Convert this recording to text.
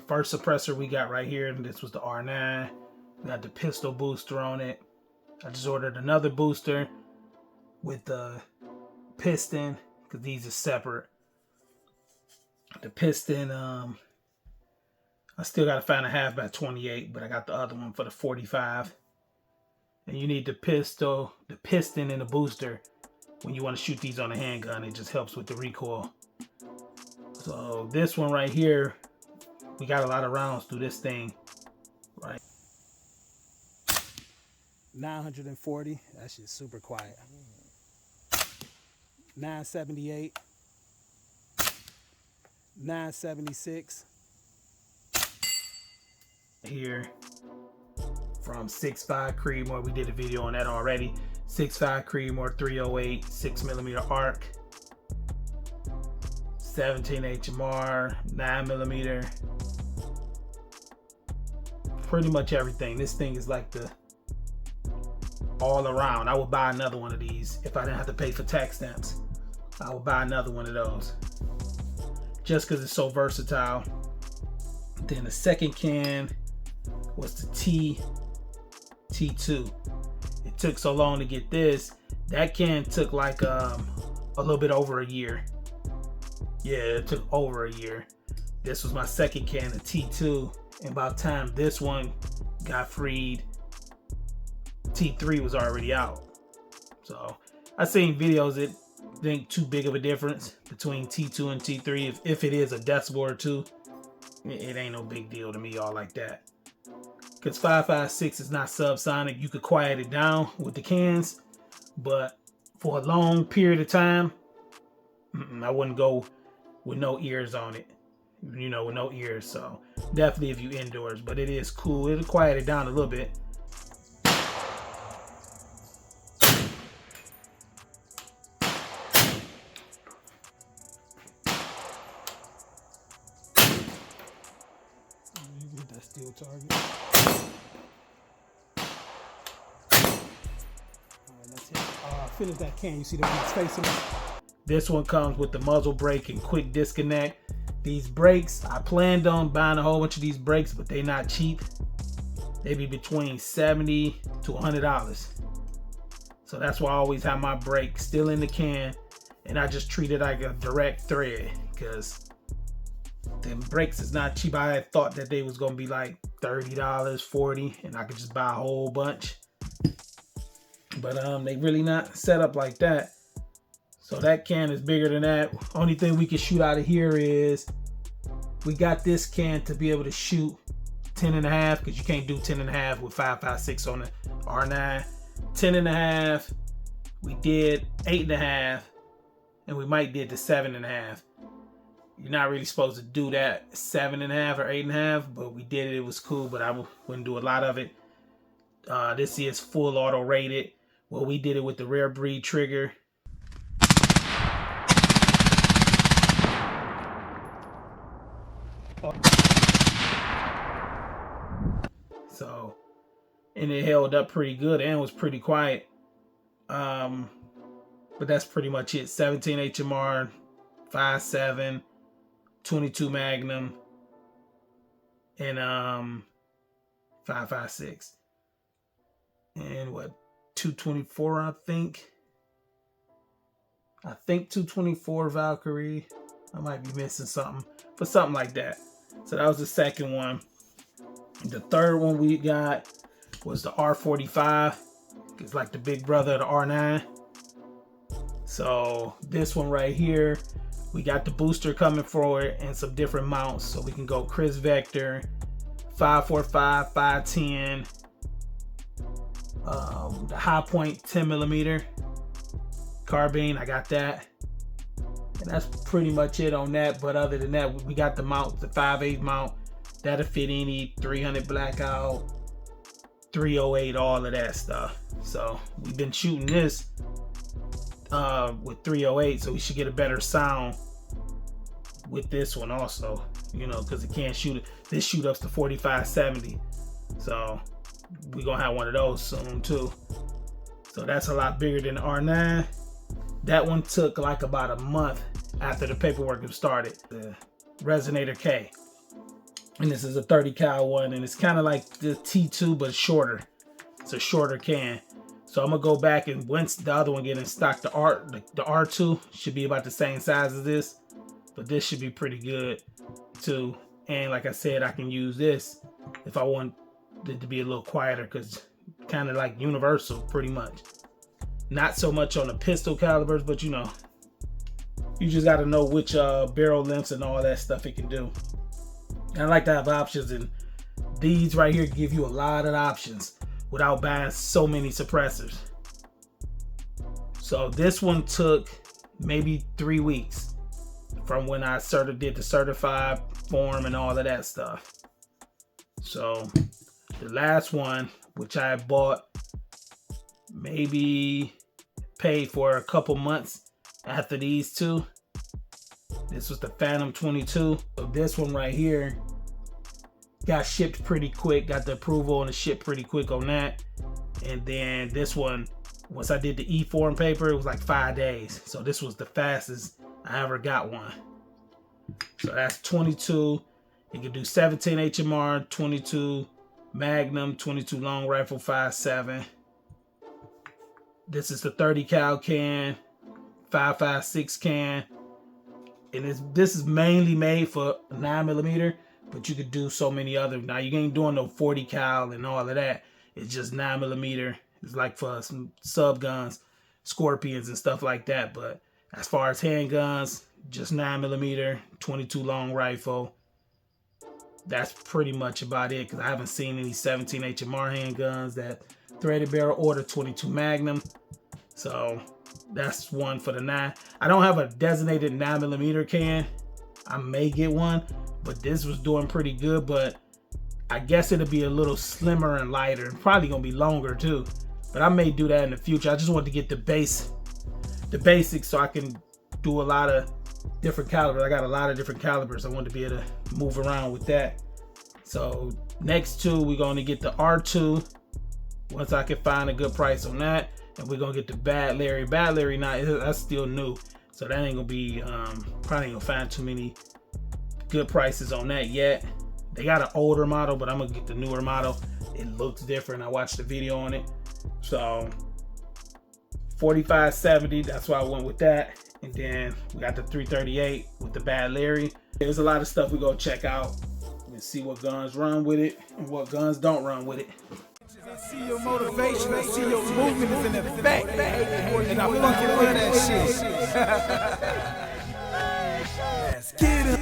first suppressor we got right here, and this was the R9. We got the pistol booster on it. I just ordered another booster with the piston, because these are separate. The piston, I still got to find a 1/2x28, but I got the other one for the 45. And you need the piston and the booster when you want to shoot these on a handgun. It just helps with the recoil. So this one right here, we got a lot of rounds through this thing, right? 940, that shit's super quiet. 978, 976. Here from 6.5 Creedmoor, we did a video on that already. 6.5 Creedmoor 308 6mm arc, 17 HMR 9mm. Pretty much everything. This thing is like the all around. I would buy another one of these if I didn't have to pay for tax stamps. I would buy another one of those just because it's so versatile. Then the second can was the T2. It took so long to get this. That can took like a little bit over a year. Yeah, it took over a year. This was my second can of T2, and by the time this one got freed, T3 was already out. So I seen videos that think too big of a difference between T2 and T3. If it is a decibel or two, it ain't no big deal to me, all like that. Because 5.56 is not subsonic. You could quiet it down with the cans, but for a long period of time, I wouldn't go with no ears on it. You know, with no ears. So definitely if you indoors, but it is cool. It'll quiet it down a little bit. That steel target. Alright, that's it. Finish that can. You see the one that's facing it? This one comes with the muzzle brake and quick disconnect. These brakes, I planned on buying a whole bunch of these brakes, but they're not cheap. They be between $70 to $100. So that's why I always have my brake still in the can, and I just treat it like a direct thread, because them brakes is not cheap. I had thought that they was gonna be like $30, $40, and I could just buy a whole bunch. But they really not set up like that. So that can is bigger than that. Only thing we can shoot out of here is we got this can to be able to shoot 10.5, because you can't do 10.5 with 5.56 on the R9. 10.5. We did 8.5, and we might did the 7.5. You're not really supposed to do that 7.5 or 8.5, but we did it. It was cool, but I wouldn't do a lot of it. This is full auto rated. Well, we did it with the rare breed trigger. So, and it held up pretty good and was pretty quiet. But that's pretty much it. 17 HMR, 5.7, 22 Magnum, and 5.56. And what, 224, I think 224 Valkyrie. I might be missing something, but something like that. So that was the second one. The third one we got was the R45. It's like the big brother of the R9. So this one right here, we got the booster coming for it and some different mounts. So we can go Chris Vector, 5.45, 5.10, the high point 10mm carbine. I got that. And that's pretty much it on that. But other than that, we got the mount, the 5.8 mount. That'll fit any 300 blackout, 308, all of that stuff. So we've been shooting this with 308, so we should get a better sound with this one also, you know, because it can't shoot it. This shoot ups to 45-70. So we're gonna have one of those soon too. So that's a lot bigger than the R9. That one took like about a month after the paperwork was started. The Resonator K. And this is a 30 cal one, and it's kind of like the T2 but shorter. It's a shorter can. So I'm gonna go back, and once the other one get in stock, the R2 should be about the same size as this, but this should be pretty good too. And like I said, I can use this if I want it to be a little quieter, because kind of like universal pretty much. Not so much on the pistol calibers, but you know, you just got to know which barrel lengths and all that stuff it can do. And I like to have options, and these right here give you a lot of options without buying so many suppressors. So this one took maybe 3 weeks from when I did the certified form and all of that stuff. So the last one, which I bought, maybe paid for a couple months after these two. This was the Phantom 22. So this one right here got shipped pretty quick, got the approval and the ship pretty quick on that. And then this one, once I did the E-form paper, it was like 5 days. So this was the fastest I ever got one. So that's 22. You can do 17 HMR, 22 Magnum, 22 long rifle, 5.7. This is the 30 cal can, 5.56 can. And this is mainly made for 9mm, but you could do so many other. Now you ain't doing no 40 cal and all of that. It's just 9mm. It's like for some sub guns, Scorpions and stuff like that. But as far as handguns, just 9mm, 22 long rifle. That's pretty much about it, because I haven't seen any 17 HMR handguns that threaded barrel or the 22 Magnum. So that's one for the 9. I don't have a designated 9mm can. I may get one, but this was doing pretty good. But I guess it'll be a little slimmer and lighter, and probably gonna be longer too. But I may do that in the future. I just want to get the basics, so I can do a lot of different calibers. I got a lot of different calibers. I want to be able to move around with that. So next two, we're going to get the R2 once I can find a good price on that, and we're gonna get the Bad Larry. Bad Larry, that's still new, so that ain't gonna be probably ain't gonna find too many good prices on that yet. They got an older model, but I'm gonna get the newer model. It looks different. I watched the video on it. So 4570, that's why I went with that. And then we got the 338 with the Bad Larry. There's a lot of stuff we're gonna check out and see what guns run with it and what guns don't run with it. I see your motivation, I see your movement is in effect, and I fucking love that shit. Let's get it.